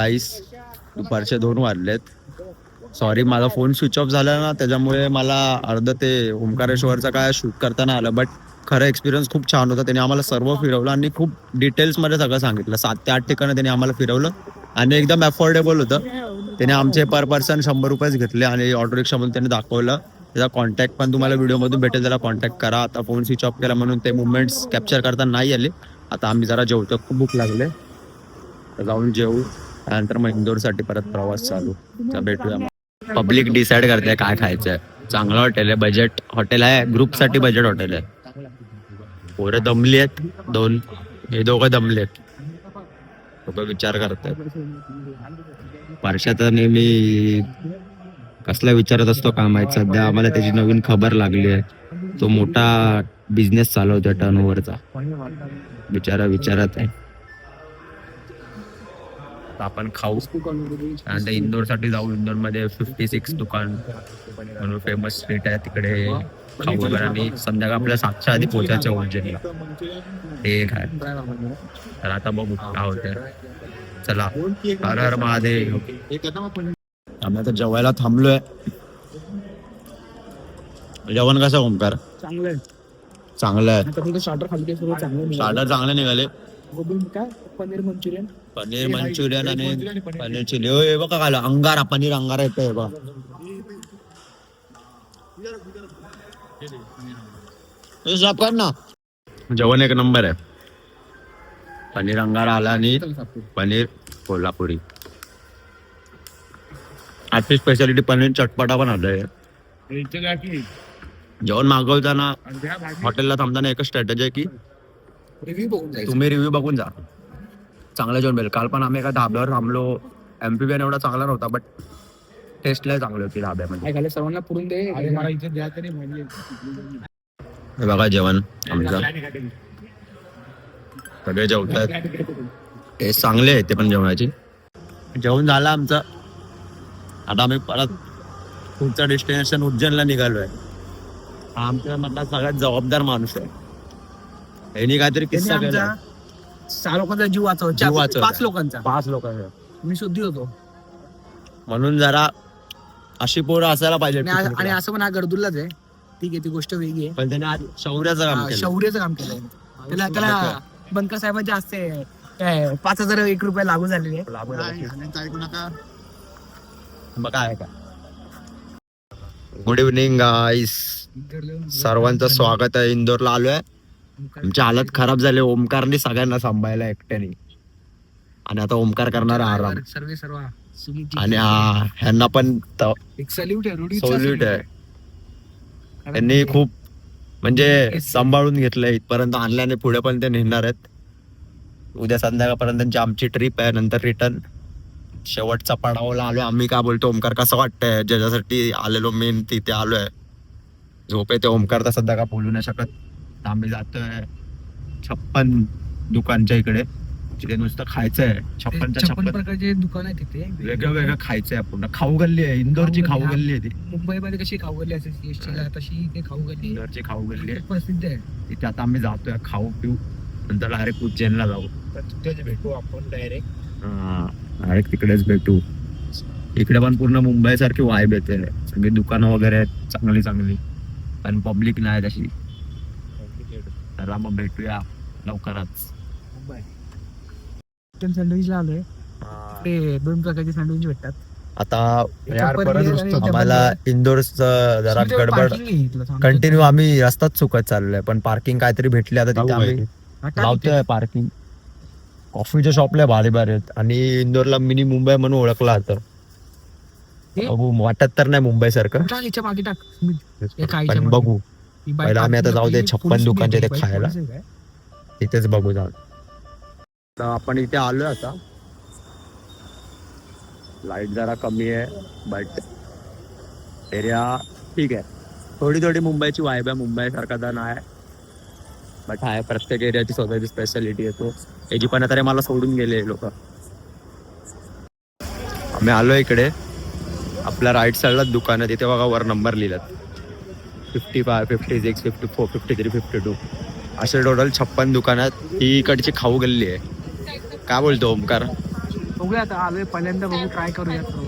गाईस, दुपारचे 2 वाजलेत. सॉरी, माझा फोन स्विच ऑफ झाला ना, त्याच्यामुळे मला अर्ध ते ओंकारेश्वरचं काय शूट करताना आलं. बट खरं एक्सपिरियन्स खूप छान होता. त्याने आम्हाला सर्व फिरवलं आणि खूप डिटेल्समध्ये सगळं सांगितलं. 7 ते 8 ठिकाणं त्याने आम्हाला फिरवलं आणि एकदम अफोर्डेबल होतं. त्याने आमचे पर पर्सन 100 रुपयेच घेतले आणि ऑटो रिक्षामधून त्याने दाखवलं. त्याचा कॉन्टॅक्ट पण तुम्हाला व्हिडिओमधून भेटेल, त्याला कॉन्टॅक्ट करा. आता फोन स्विच ऑफ केला म्हणून ते मुवमेंट्स कॅप्चर करता नाही आले. आता आम्ही जरा जेवतो, खूप भूक लागले, तर जाऊन जेवू. त्यानंतर मग इंदोरसाठी परत प्रवास चालू. तर भेटूया. पब्लिक डिसाईड करते काय खायचंय. चांगलं हॉटेल आहे, बजेट हॉटेल आहे, ग्रुपसाठी बजेट हॉटेल आहे. पोरं दमली आहेत, हे दोघं दमले आहेत. लोक विचार करतात. वर्षाचा नेहमी कसला विचारत असतो काय माहित. सध्या आम्हाला त्याची नवीन खबर लागली आहे. तो मोठा बिझनेस चालवतोय टर्नओव्हरचा. बिचारा विचारत आहे. आपण खाऊ आणि इंदोर साठी जाऊ. इंदोर मध्ये 56 दुकान म्हणून फेमस स्ट्रीट आहे, तिकडे खाऊ वगैरे. आणि संध्याकाळ आपल्या 7च्या आधी पोहोचायचं उज्जैनला. ते एक आहे. तर आता बघू काय होतंय. चला, हर हर महादेव. आम्ही आता जेवायला थांबलोय. जेवण कसं ओंकार? चांगलं आहे. स्टार्टर चांगले निघाले. पनीर मंचुरियन आणि पनीर चिली. हे बघा खायला अंगारा, पनीर अंगारा येतोय बघा. ना जेवण एक नंबर आहे. पनीर अंगारा आला आणि पनीर कोल्हापुरी. आजची स्पेशालिटी पनीर चटपटा पण आलाय. जेवण मागवताना हॉटेलला थांबताना एकच स्ट्रॅटेजी आहे की तुम्ही रिव्ह्यू बघून जा. चांगलं जेवण मिळेल. काल पण आम्ही एका ढाब्यावर थांबलो. एमपीबीएन एवढा चांगला नव्हता, बट टेस्टला चांगली होती ढाब्यामध्ये. सर्वांना पुरून दे. बघा जेवण आमचं, सगळे जेवतात. टेस्ट चांगले आहे ते पण जेवणाची. जेवण झालं आमचं. आता आम्ही परत पुढचं डेस्टिनेशन उज्जैनला निघालोय. आमच्या मधला सगळ्यात जबाबदार माणूस आहे. यांनी काहीतरी किस्सा केला. 6 लोकांचा जीव वाचवला. 5 लोकांचा मी शुद्धी होतो. म्हणून जरा अशी पोरं असायला पाहिजे. आणि असं पण हा गरदुल्लाच आहे. ठीक आहे, ती गोष्ट वेगळी आहे. पण त्याने आज शौर्याचं काम केलंय. त्याला बनकर साहेबांचे असते 5,001 रुपये लागू झालेले. बघा आहे का. गुड इव्हनिंग गाईस, सर्वांचं स्वागत आहे. इंदोरला आलोय. आमची हालत खराब झाली. ओमकारने सगळ्यांना सांभाळला एकट्याने आणि आता ओमकार करणार आराम. आणि ह्यांना पण सल्यूट आहे. त्यांनी खूप म्हणजे सांभाळून घेतलंय इथपर्यंत आणल्याने. पुढे पण ते नेणार आहेत. उद्या संध्याकाळपर्यंत त्यांची आमची ट्रिप आहे, नंतर रिटर्न. शेवटचा पडावला आलो आम्ही. काय बोलतो ओमकार, कसं वाटतंय? ज्याच्यासाठी आलेलो मेन तिथे आलोय. झोप येते. ओमकार तर सध्या का बोलू नाही शकत. आम्ही जातोय 56 दुकानच्या इकडे, तिथे नुसतं खायचंय. 56 प्रकारचे दुकान आहे तिथे. वेगळं खायचंय. पूर्ण खाऊ गल्ली आहे. इंदोरची खाऊ गल्ली आहे ती. मुंबईमध्ये कशी खाऊ गल्ली असते तशी इथे खाऊ गल्ली. इंदोरची खाऊ गल्ली आहे, प्रसिद्ध आहे तिथे. आता आम्ही जातोय, खाऊ पिऊ, नंतर डायरेक्ट उज्जैनला जाऊ. तिथेच भेटू आपण डायरेक्ट तिकडेच भेटू. इकडे पण पूर्ण मुंबई सारखी वाईब येते. सगळी दुकानं वगैरे आहेत चांगली, पण पब्लिक नाही तशी. तर मग भेटूया लवकरच. सँडविचला आलोय. ते 2 प्रकारचे सँडविच भेटतात. आता आम्हाला इंदोरचं जरा गडबड. कंटिन्यू आम्ही रस्ताच चुकत चाललोय, पण पार्किंग काहीतरी भेटली. आता तिथे आम्ही लावतोय पार्किंग. कॉफीच्या शॉपला भारी आहेत. आणि इंदोरला मिनी मुंबई म्हणून ओळखला जातं. वाटत तर नाही मुंबई सारखं, पण बघू. पहिला आम्ही आता जाऊ दे 56 दुकानचे ते खायला, तिथेच बघू. जाऊ आपण इथे आलोय. आता लाईट जरा कमी आहे, बट एरिया ठीक आहे. थोडी मुंबईची वाईब आहे. मुंबई सारखा तर नाही, बट आहे. प्रत्येक एरियाची स्वतःची स्पेशालिटी येतो. याची पण आता मला सोडून गेले लोक. आम्ही आलो इकडे. आपल्या राईट साईडला दुकान आहे. तिथे बघा वर नंबर लिहिलात 55, 56, 54, 53, 52 असे टोटल 56 दुकानात. ही इकडची खाऊ गल्ली आहे. काय बोलतो ओमकार? बघूया आता आलोय पहिल्यांदा बघू ट्राय करूया सर्व.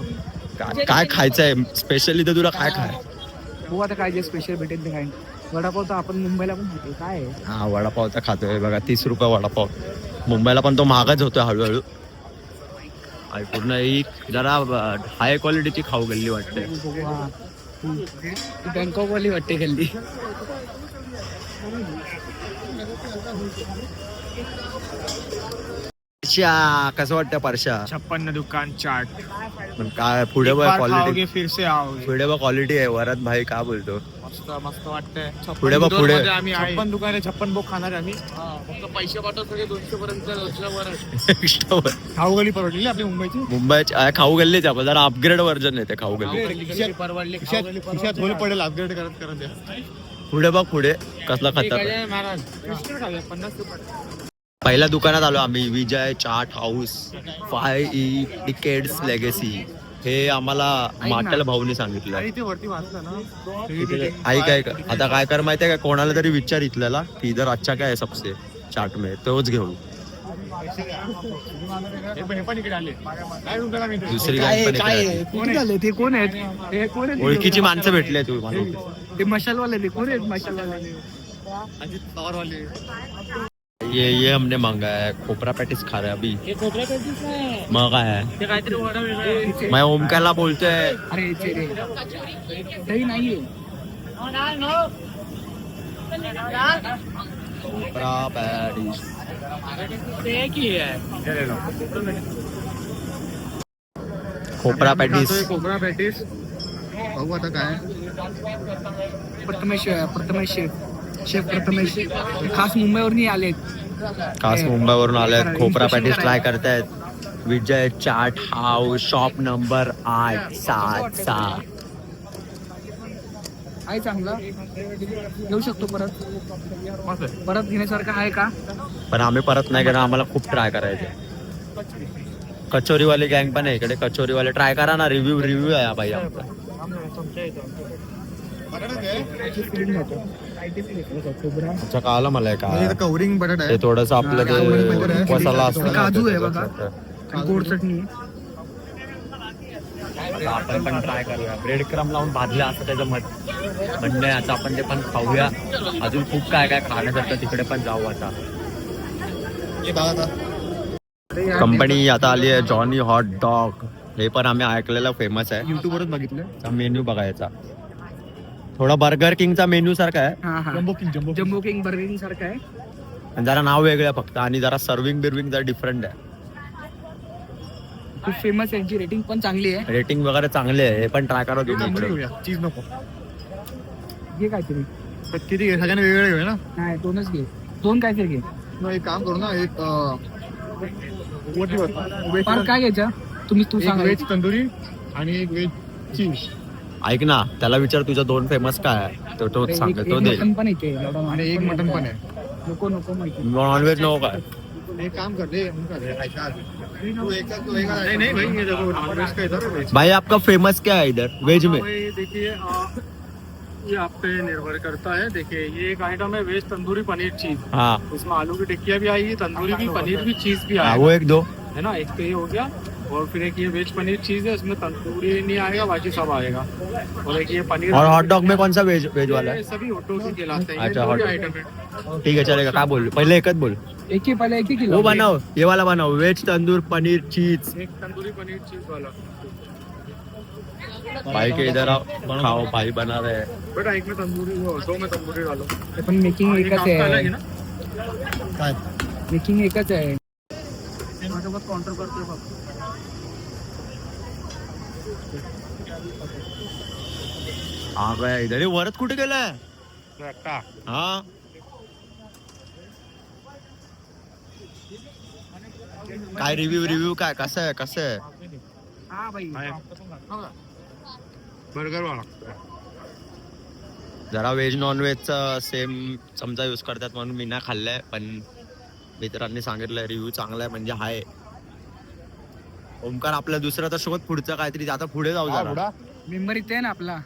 काय खायचंय स्पेशली तर तुला काय खाय? बघू आता काय जे स्पेशल भेटेल ते काय. वडापाव तर आपण मुंबईला पण खातो काय आहे. हा वडापाव तर खातोय बघा 30 रुपये वडापाव. मुंबईला पण तो महागच होतोय हळूहळू. आणि पूर्ण एक जरा हाय क्वालिटीची खाऊ गल्ली वाटते. बँकॉक वाली वाटते गल्ली. कसं वाटतं परशा? 56 दुकान चाट. पण काय पुढे बघ क्वालिटी, फिर से आओगे. पुढे बघ क्वालिटी आहे. वरद भाई काय बोलतो? मस्त मस्त वाटतंय. पुढे बघ पुढे. 56 दुकान आहे, 56 बोक खाणार आम्ही. फक्त पैसे पाठव सगळे 200 पर्यंत खाऊ गली परवडली आपली मुंबईची. मुंबईची खाऊ गल्लीच आपण जरा अपग्रेड व्हर्जन आहे ते खाऊ गल्ली. परवडले खिशात होल पडेल अपग्रेड करत करत. पुढे बघ पुढे कसला खतरनाक. महाराज 50 रुपये. पहिल्या दुकानात आलो आम्ही, Vijay Chaat House 5E decades legacy. हे आम्हाला माटल भाऊनी सांगितलं. ऐक ऐक आता काय कर माहितीये का, कोणाला तरी विचार इथल्याला की इधर अच्छा काय आहे सबसे चाट में, तोच घेऊ. दुसरी ते कोण आहेत? ओळखीची माणसं भेटले तू मला. ते मशालवाले ते कोण आहेत? मशालवाले अजित पवार वाले. ये हमने मांगा है खोपरा पैटिस खा रहे हैं अभी. हे खोबरा पॅटीस नाही, मग काय आहे? ते काहीतरी वडा वेगळा आहे. मैं ओमकारला बोलतोय. अरे ते रे दही नाहीये. खोपरा पैटिस. ते की आहे खोपरा पैटिस. खोबरा पॅटीस. बघू आता काय. प्रथमेश खास मुंबईवरून आलेत. खास मुंबईवरून आले. खोपरा पॅटिस ट्राय करतायत. विजय चाट हाऊस शॉप नंबर 876. आहे चांगला, घेऊ शकतो परत घेण्यासारखं आहे का? पण आम्ही परत नाही करणार, आम्हाला खूप ट्राय करायचे. कचोरीवाले गँग पण आहे इकडे. कचोरीवाले ट्राय करा ना. रिव्ह्यू आहे भाई आमचा. अच्छा कळालं मला काय कवरिंग बटाटा ते थोडस आपलं ते उपवासाला असतं ना, काजू आहे ते बघा. त्याच्यात. गोड चटणी. आता आपण पण ट्राय करूया. ब्रेड क्रम लावून भाजल्या असं त्याचं म्हणणं आहे. आता आपण ते पण खाऊया. अजून खूप काय काय खाण्यासारखं तिकडे पण जाऊ आता. कंपनी आता आली आहे जॉनी हॉट डॉग. हे पण आम्ही ऐकलेलं फेमस आहे. युट्यूबवरच बघितलं. मेन्यू बघायचा. थोडा बर्गर किंगचा मेन्यू सारखा आहे. जम्बो किंग बर्गर किंग सारखं आहे. पण जरा नाव वेगळं आहे फक्त. आणि जरा सर्विंग बिर्विंग जरा डिफरंट आहे. खूप फेमस आहे. यांची रेटिंग पण चांगली आहे. रेटिंग वगैरे चांगले आहे. हे पण ट्राय करा तुम्ही. चीज नको घे काहीतरी. किती घे? सगळ्यांना वेगवेगळे घे ना. नाही 2च घे. 2 काहीतरी घे. एक काम करू ना. एक काय घ्यायचं तू सांग. व्हेज तंदुरी आणि एक व्हेज चीज. ऐक ना त्याला विचार तुझ्या 2 फेमस काय आहे. तोच सांग. तो दे. मटन पण येते आणि एक मटन पण आहे. नको माहिती. नॉनव्हेज नको काय. एक काम कर दे. भाई आपका फेमस क्या है इधर वेज में? देखिए ये आप पे निर्भर करता है. देखिए ये एक आइटम है वेज तंदूरी पनीर चीज. हाँ इसमें आलू की टिक्किया भी आएगी, तंदूरी भी, पनीर भी, चीज भी हाँ, आएगा. वो एक दो. है ना. एक तो ये हो गया. और फिर एक ये वेज पनीर चीज है. इसमें तंदूरी नहीं आएगा, बाकी सब आएगा. और एक ये पनीर. और हॉट डॉग में कौन सा वेज वाला है? ये सभी हॉट के खिलाते हैं. अच्छा, ये दो hot ही dog. आइटम है. ठीक है चलेगा. काय बोल पहले एकच बोल. एक ही पहले एक ही किलो. वो बनाओ. ये वाला बनाओ. वेज तंदूर पनीर चीज. एक तंदूरी पनीर चीज वाला. भाई के इधर आओ खाओ. भाई बना रहे हैं. बेटा एक में तंदूरी वो 2 में तंदूरी डालो. पण मेकिंग एकच आहे. काय मेकिंग एकच आहे. माझ्यासोबत काउंटर करतोय बघ. आ गया इधर. वरत कुठे गेलाय? हा काय रिव्ह्यू काय कसं आहे? हा भाई बर्गर वाला. जरा व्हेज नॉन व्हेजचा सेम समजा यूज करतात म्हणून मी ना खाल्लंय. पण मित्रांनी सांगितलंय रिव्ह्यू चांगला आहे म्हणजे आहे. ओमकार आपल्या दुसरा तर शोध पुढचा काहीतरी. आता पुढे जाऊ जरा. मेंबर इथे आहे ना आपला.